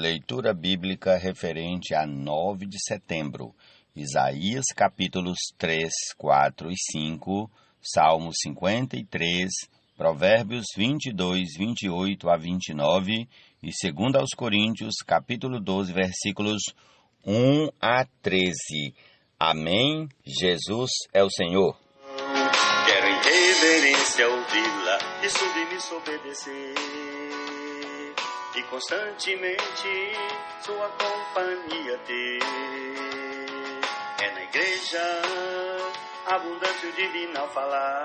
Leitura bíblica referente a 9 de setembro. Isaías capítulos 3, 4 e 5, Salmos 53, Provérbios 22, 28 a 29 e 2 aos Coríntios capítulo 12, versículos 1 a 13. Amém. Jesus é o Senhor. Quero em reverência ouvi-la e submisso obedecer, e constantemente sua companhia ter. É na igreja abundante o divinal falar,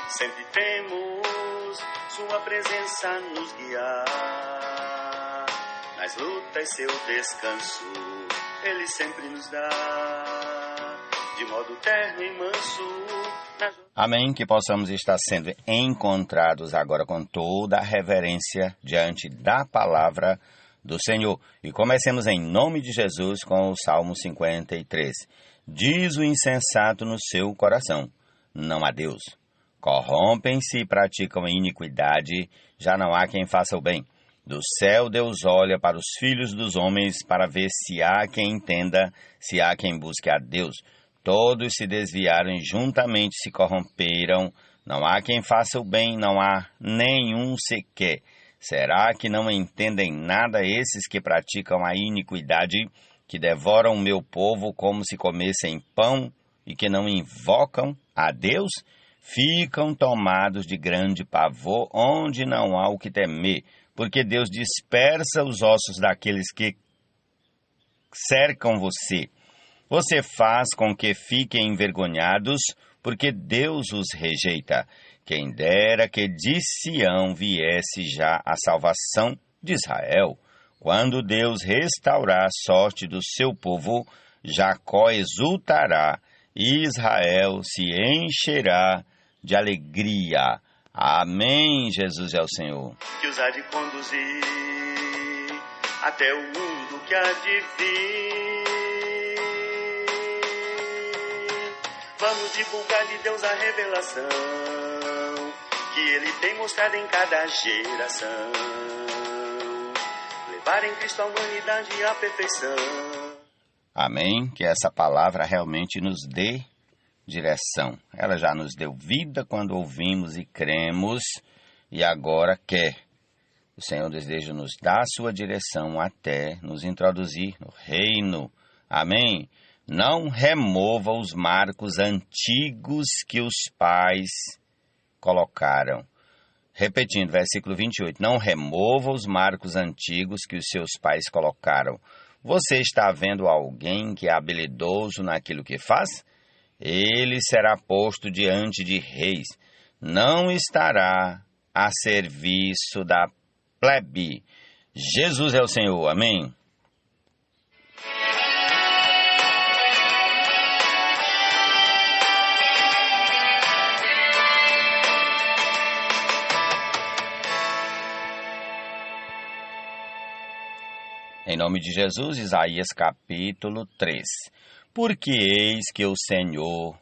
sempre temos sua presença nos guiar. Nas lutas seu descanso ele sempre nos dá, de modo terno e manso. Amém, que possamos estar sendo encontrados agora com toda a reverência diante da palavra do Senhor. E comecemos em nome de Jesus com o Salmo 53. Diz o insensato no seu coração: não há Deus. Corrompem-se e praticam iniquidade, já não há quem faça o bem. Do céu Deus olha para os filhos dos homens para ver se há quem entenda, se há quem busque a Deus. Todos se desviaram e juntamente se corromperam. Não há quem faça o bem, não há nenhum sequer. Será que não entendem nada esses que praticam a iniquidade, que devoram o meu povo como se comessem pão e que não invocam a Deus? Ficam tomados de grande pavor, onde não há o que temer, porque Deus dispersa os ossos daqueles que cercam você. Você faz com que fiquem envergonhados, porque Deus os rejeita. Quem dera que de Sião viesse já a salvação de Israel. Quando Deus restaurar a sorte do seu povo, Jacó exultará, e Israel se encherá de alegria. Amém. Jesus é o Senhor. Que os há de conduzir até o mundo que há de vir. Vamos divulgar de Deus a revelação que Ele tem mostrado em cada geração. Levar em Cristo a humanidade à perfeição. Amém. Que essa palavra realmente nos dê direção. Ela já nos deu vida quando ouvimos e cremos, e agora quer. O Senhor deseja nos dar a sua direção até nos introduzir no reino. Amém. Não remova os marcos antigos que os pais colocaram. Repetindo, versículo 28. Não remova os marcos antigos que os seus pais colocaram. Você está vendo alguém que é habilidoso naquilo que faz? Ele será posto diante de reis. Não estará a serviço da plebe. Jesus é o Senhor. Amém. Em nome de Jesus, Isaías capítulo 3. Porque eis que o Senhor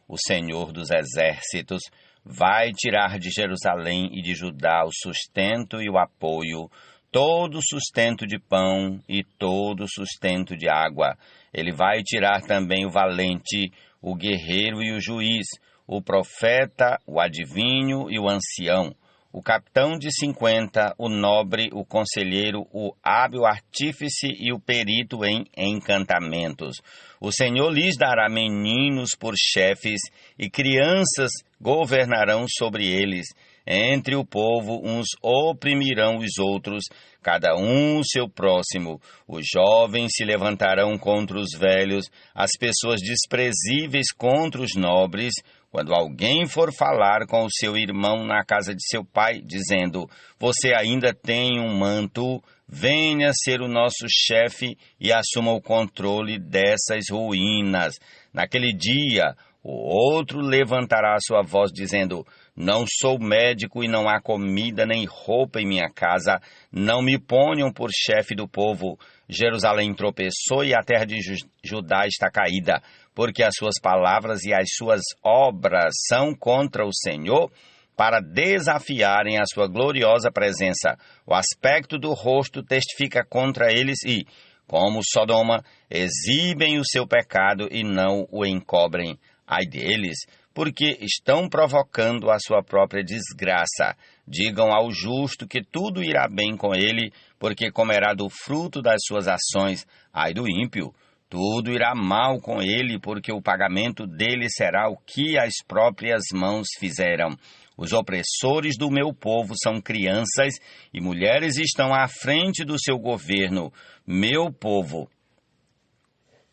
dos exércitos, vai tirar de Jerusalém e de Judá o sustento e o apoio, todo o sustento de pão e todo o sustento de água. Ele vai tirar também o valente, o guerreiro e o juiz, o profeta, o adivinho e o ancião, o capitão de 50, o nobre, o conselheiro, o hábil artífice e o perito em encantamentos. O Senhor lhes dará meninos por chefes, e crianças governarão sobre eles. Entre o povo uns oprimirão os outros, cada um o seu próximo. Os jovens se levantarão contra os velhos, as pessoas desprezíveis contra os nobres. Quando alguém for falar com o seu irmão na casa de seu pai, dizendo: você ainda tem um manto, venha ser o nosso chefe e assuma o controle dessas ruínas. Naquele dia, o outro levantará a sua voz, dizendo: não sou médico e não há comida nem roupa em minha casa. Não me ponham por chefe do povo. Jerusalém tropeçou e a terra de Judá está caída, porque as suas palavras e as suas obras são contra o Senhor. para desafiarem a sua gloriosa presença. O aspecto do rosto testifica contra eles e, como Sodoma, exibem o seu pecado e não o encobrem. Ai deles, porque estão provocando a sua própria desgraça. Digam ao justo que tudo irá bem com ele, porque comerá do fruto das suas ações. Ai do ímpio, tudo irá mal com ele, porque o pagamento dele será o que as próprias mãos fizeram. Os opressores do meu povo são crianças e mulheres estão à frente do seu governo. Meu povo,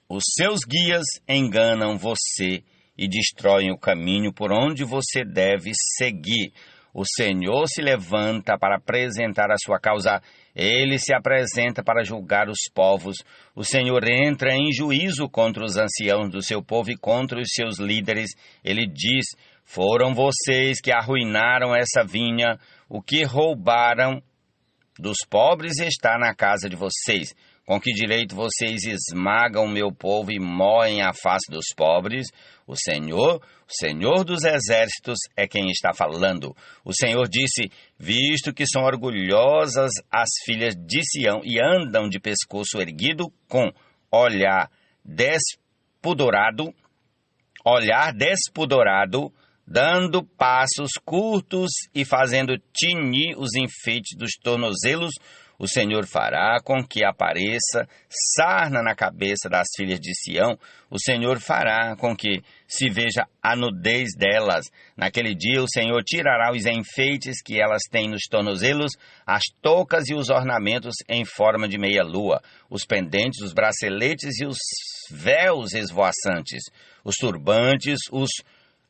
os seus guias enganam você e destroem o caminho por onde você deve seguir. O Senhor se levanta para apresentar a sua causa. Ele se apresenta para julgar os povos. O Senhor entra em juízo contra os anciãos do seu povo e contra os seus líderes. Ele diz: foram vocês que arruinaram essa vinha. O que roubaram dos pobres está na casa de vocês. Com que direito vocês esmagam meu povo e moem a face dos pobres? O Senhor dos exércitos é quem está falando. O Senhor disse: visto que são orgulhosas as filhas de Sião e andam de pescoço erguido com olhar despudorado, dando passos curtos e fazendo tinir os enfeites dos tornozelos, o Senhor fará com que apareça sarna na cabeça das filhas de Sião. O Senhor fará com que se veja a nudez delas. Naquele dia o Senhor tirará os enfeites que elas têm nos tornozelos, as toucas e os ornamentos em forma de meia-lua, os pendentes, os braceletes e os véus esvoaçantes, os turbantes,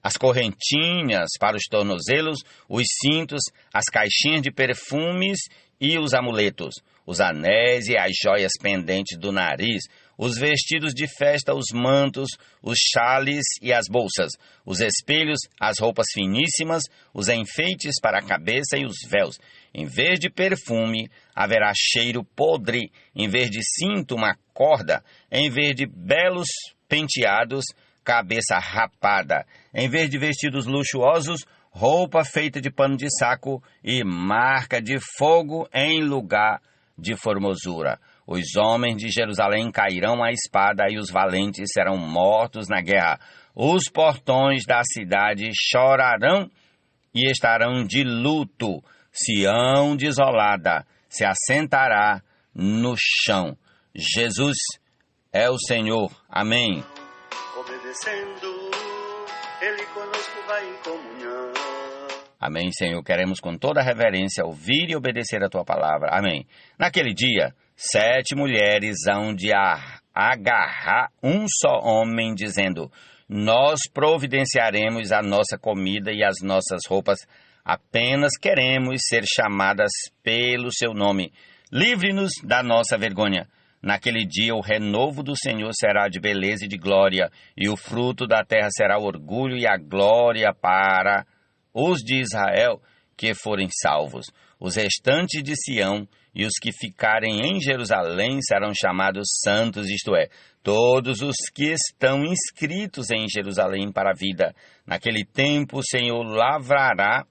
as correntinhas para os tornozelos, os cintos, as caixinhas de perfumes e os amuletos, os anéis e as joias pendentes do nariz, os vestidos de festa, os mantos, os xales e as bolsas, os espelhos, as roupas finíssimas, os enfeites para a cabeça e os véus. Em vez de perfume, haverá cheiro podre, em vez de cinto, uma corda, em vez de belos penteados, cabeça rapada, em vez de vestidos luxuosos, roupa feita de pano de saco e marca de fogo em lugar de formosura. Os homens de Jerusalém cairão à espada e os valentes serão mortos na guerra. Os portões da cidade chorarão e estarão de luto. Sião desolada se assentará no chão. Jesus é o Senhor. Amém. Obedecendo, Ele conosco vai em comunhão. Amém, Senhor. Queremos com toda reverência ouvir e obedecer a Tua palavra. Amém. Naquele dia, 7 mulheres hão de agarrar um só homem, dizendo: nós providenciaremos a nossa comida e as nossas roupas, apenas queremos ser chamadas pelo Seu nome. Livre-nos da nossa vergonha. Naquele dia o renovo do Senhor será de beleza e de glória, e o fruto da terra será o orgulho e a glória para os de Israel que forem salvos. Os restantes de Sião e os que ficarem em Jerusalém serão chamados santos, isto é, todos os que estão inscritos em Jerusalém para a vida. Naquele tempo o Senhor lavará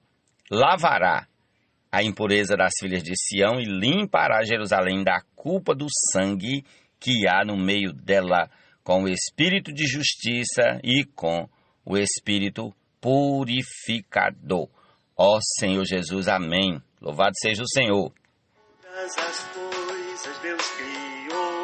a impureza das filhas de Sião e limpará Jerusalém da culpa do sangue que há no meio dela, com o espírito de justiça e com o espírito purificador. Ó Senhor Jesus, amém. Louvado seja o Senhor. Todas as coisas Deus criou,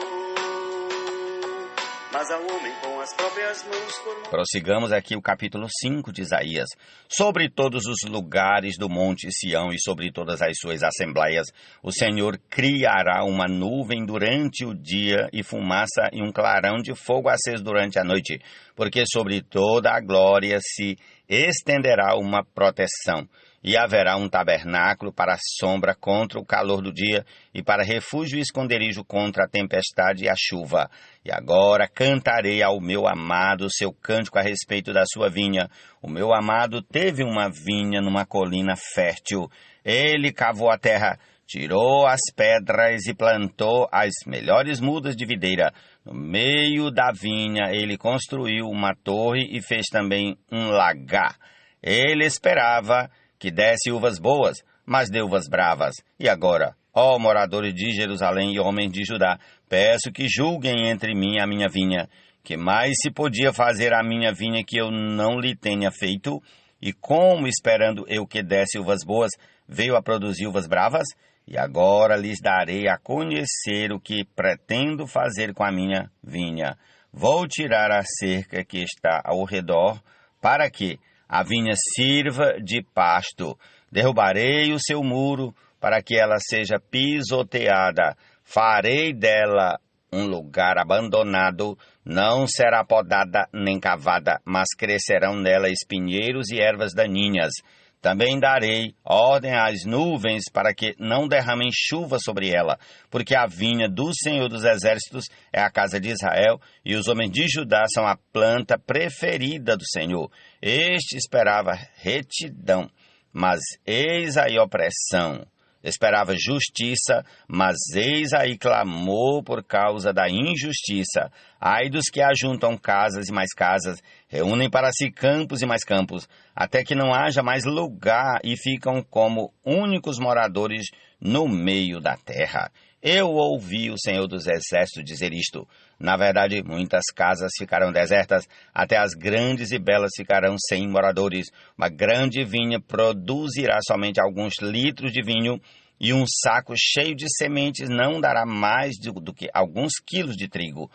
mas ao homem com as próprias mãos formou. Prossigamos aqui o capítulo 5 de Isaías. Sobre todos os lugares do monte Sião e sobre todas as suas assembleias, o Senhor criará uma nuvem durante o dia e fumaça e um clarão de fogo aceso durante a noite, porque sobre toda a glória se estenderá uma proteção. E haverá um tabernáculo para a sombra contra o calor do dia, e para refúgio e esconderijo contra a tempestade e a chuva. E agora cantarei ao meu amado o seu cântico a respeito da sua vinha. O meu amado teve uma vinha numa colina fértil. Ele cavou a terra, tirou as pedras e plantou as melhores mudas de videira. No meio da vinha ele construiu uma torre e fez também um lagar. Ele esperava que desse uvas boas, mas deu uvas bravas. E agora, ó moradores de Jerusalém e homens de Judá, peço que julguem entre mim e a minha vinha. Que mais se podia fazer à minha vinha que eu não lhe tenha feito? E como, esperando eu que desse uvas boas, veio a produzir uvas bravas? E agora lhes darei a conhecer o que pretendo fazer com a minha vinha. Vou tirar a cerca que está ao redor, para que a vinha sirva de pasto. Derrubarei o seu muro, para que ela seja pisoteada. Farei dela um lugar abandonado, não será podada nem cavada, mas crescerão nela espinheiros e ervas daninhas. Também darei ordem às nuvens para que não derramem chuva sobre ela, porque a vinha do Senhor dos Exércitos é a casa de Israel, e os homens de Judá são a planta preferida do Senhor. Este esperava retidão, mas eis aí opressão. Esperava justiça, mas eis aí clamor por causa da injustiça. Ai dos que ajuntam casas e mais casas, reúnem para si campos e mais campos, até que não haja mais lugar e ficam como únicos moradores no meio da terra. Eu ouvi o Senhor dos Exércitos dizer isto. Na verdade, muitas casas ficarão desertas, até as grandes e belas ficarão sem moradores. Uma grande vinha produzirá somente alguns litros de vinho, e um saco cheio de sementes não dará mais do que alguns quilos de trigo.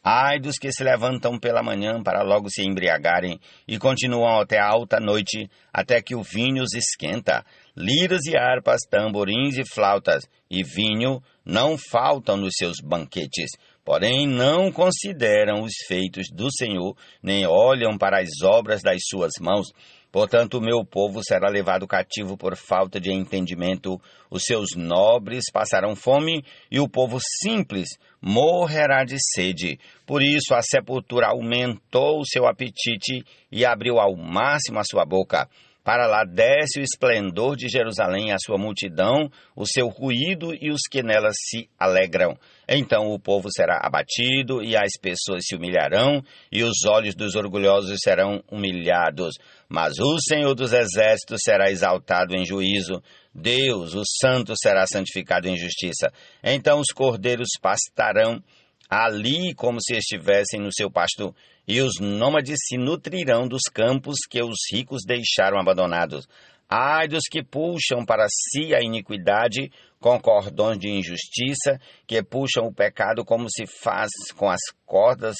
Ai dos que se levantam pela manhã para logo se embriagarem e continuam até a alta noite, até que o vinho os esquenta. Liras e harpas, tamborins e flautas e vinho não faltam nos seus banquetes. Porém, não consideram os feitos do Senhor, nem olham para as obras das suas mãos. Portanto, o meu povo será levado cativo por falta de entendimento, os seus nobres passarão fome, e o povo simples morrerá de sede. Por isso a sepultura aumentou o seu apetite e abriu ao máximo a sua boca. Para lá desce o esplendor de Jerusalém, a sua multidão, o seu ruído e os que nela se alegram. Então o povo será abatido e as pessoas se humilharão e os olhos dos orgulhosos serão humilhados. Mas o Senhor dos Exércitos será exaltado em juízo. Deus, o Santo, será santificado em justiça. Então os cordeiros pastarão ali como se estivessem no seu pasto, e os nômades se nutrirão dos campos que os ricos deixaram abandonados. Ai dos que puxam para si a iniquidade com cordões de injustiça, que puxam o pecado como se faz com as cordas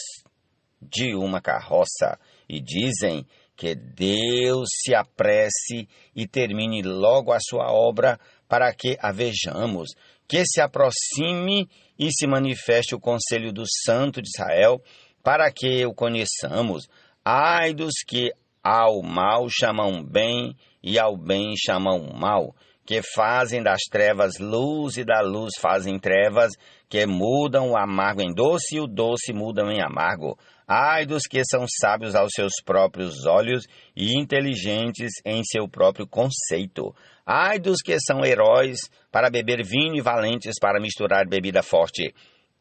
de uma carroça, e dizem que Deus se apresse e termine logo a sua obra, para que a vejamos, que se aproxime e se manifeste o conselho do Santo de Israel, para que o conheçamos. Ai dos que ao mal chamam bem e ao bem chamam mal, que fazem das trevas luz e da luz fazem trevas, que mudam o amargo em doce e o doce mudam em amargo. Ai dos que são sábios aos seus próprios olhos e inteligentes em seu próprio conceito. Ai dos que são heróis para beber vinho e valentes para misturar bebida forte,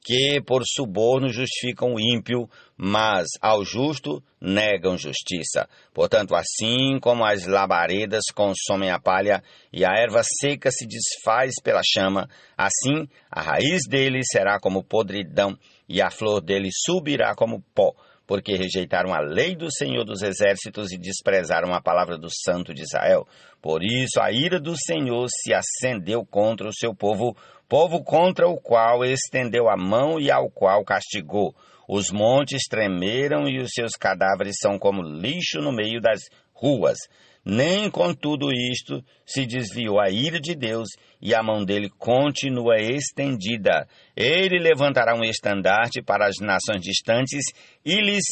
que por suborno justificam o ímpio, mas ao justo negam justiça. Portanto, assim como as labaredas consomem a palha e a erva seca se desfaz pela chama, assim a raiz dele será como podridão e a flor dele subirá como pó, porque rejeitaram a lei do Senhor dos Exércitos e desprezaram a palavra do Santo de Israel. Por isso a ira do Senhor se acendeu contra o seu povo, povo contra o qual estendeu a mão e ao qual castigou. Os montes tremeram e os seus cadáveres são como lixo no meio das ruas. Nem com tudo isto se desviou a ira de Deus, e a mão dele continua estendida. Ele levantará um estandarte para as nações distantes e lhes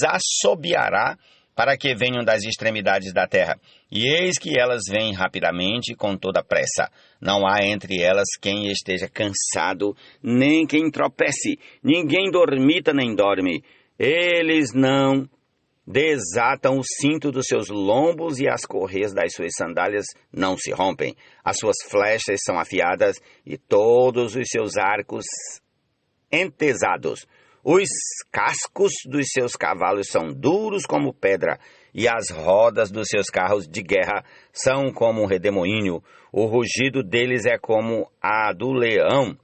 assobiará para que venham das extremidades da terra. E eis que elas vêm rapidamente com toda pressa. Não há entre elas quem esteja cansado, nem quem tropece. Ninguém dormita nem dorme. Eles não desatam o cinto dos seus lombos e as correias das suas sandálias não se rompem. As suas flechas são afiadas e todos os seus arcos entesados. Os cascos dos seus cavalos são duros como pedra, e as rodas dos seus carros de guerra são como um redemoinho. O rugido deles é como a do leão,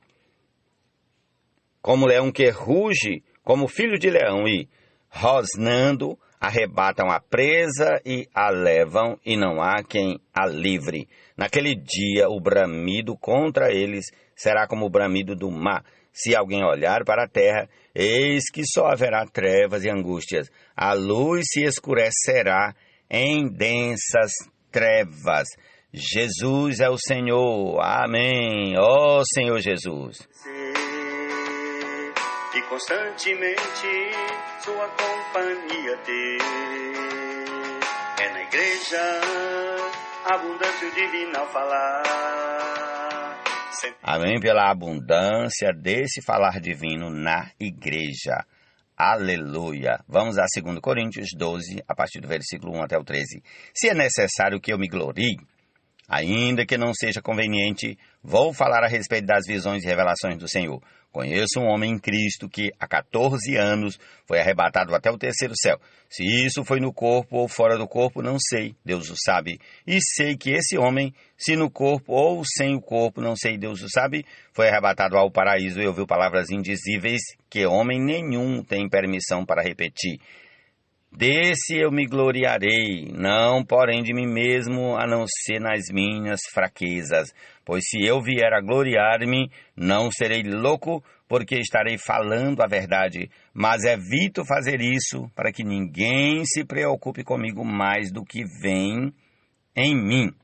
como leão que ruge, como filho de leão, e, rosnando, arrebatam a presa e a levam, e não há quem a livre. Naquele dia, o bramido contra eles será como o bramido do mar. Se alguém olhar para a terra, eis que só haverá trevas e angústias. A luz se escurecerá em densas trevas. Jesus é o Senhor. Amém. Ó Senhor Jesus. E constantemente sua companhia ter. É na igreja abundante o divinal falar. Amém, pela abundância desse falar divino na igreja. Aleluia. Vamos a 2 Coríntios 12, a partir do versículo 1 até o 13. Se é necessário que eu me glorie, ainda que não seja conveniente, vou falar a respeito das visões e revelações do Senhor. Conheço um homem em Cristo que, há 14 anos, foi arrebatado até o terceiro céu. Se isso foi no corpo ou fora do corpo, não sei, Deus o sabe. E sei que esse homem, se no corpo ou sem o corpo, não sei, Deus o sabe, foi arrebatado ao paraíso e ouviu palavras indizíveis que homem nenhum tem permissão para repetir. Desse eu me gloriarei, não porém de mim mesmo, a não ser nas minhas fraquezas. Pois se eu vier a gloriar-me, não serei louco, porque estarei falando a verdade. Mas evito fazer isso, para que ninguém se preocupe comigo mais do que vem em mim,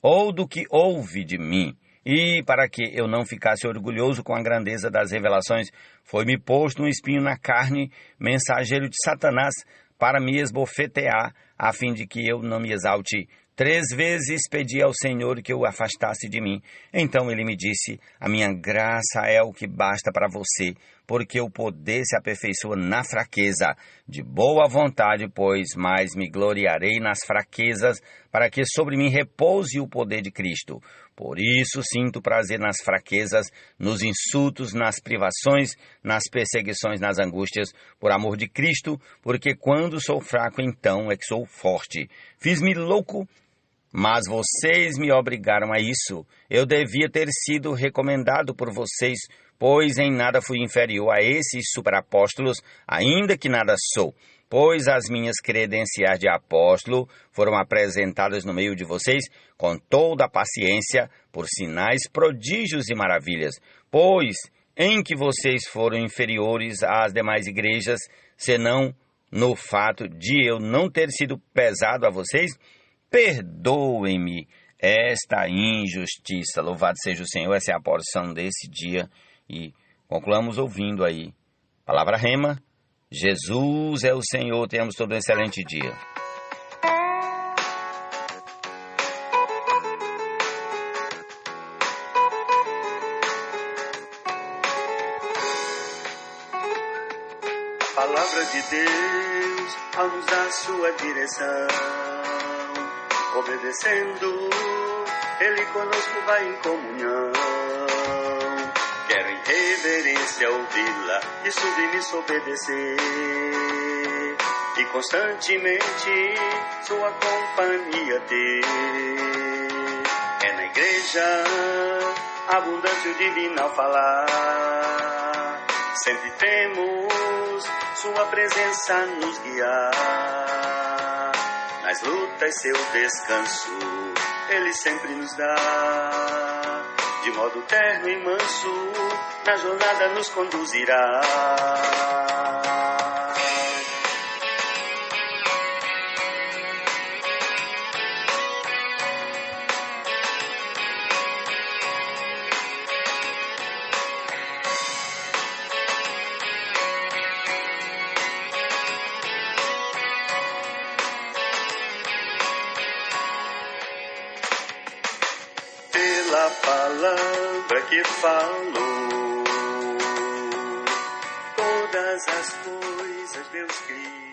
ou do que ouve de mim. E para que eu não ficasse orgulhoso com a grandeza das revelações, foi-me posto um espinho na carne, mensageiro de Satanás, para me esbofetear, a fim de que eu não me exalte. 3 vezes pedi ao Senhor que o afastasse de mim. Então ele me disse, a minha graça é o que basta para você, porque o poder se aperfeiçoa na fraqueza. De boa vontade, pois, mais me gloriarei nas fraquezas, para que sobre mim repouse o poder de Cristo. Por isso sinto prazer nas fraquezas, nos insultos, nas privações, nas perseguições, nas angústias, por amor de Cristo, porque quando sou fraco, então é que sou forte. Fiz-me louco, mas vocês me obrigaram a isso. Eu devia ter sido recomendado por vocês, pois em nada fui inferior a esses superapóstolos, ainda que nada sou. Pois as minhas credenciais de apóstolo foram apresentadas no meio de vocês com toda a paciência, por sinais, prodígios e maravilhas. Pois em que vocês foram inferiores às demais igrejas, senão no fato de eu não ter sido pesado a vocês? Perdoem-me esta injustiça. Louvado seja o Senhor, essa é a porção desse dia. E concluamos ouvindo aí, palavra rema, Jesus é o Senhor, tenhamos todo um excelente dia. A palavra de Deus, ao nos dar sua direção, obedecendo, Ele conosco vai em comunhão. Quero em reverência ouvi-la e submisso obedecer, e constantemente sua companhia ter. É na igreja abundante o divinal falar, sempre temos sua presença nos guiar. Nas lutas seu descanso Ele sempre nos dá, de modo terno e manso na jornada nos conduzirá. Pela palavra que falou, todas as coisas Deus criou.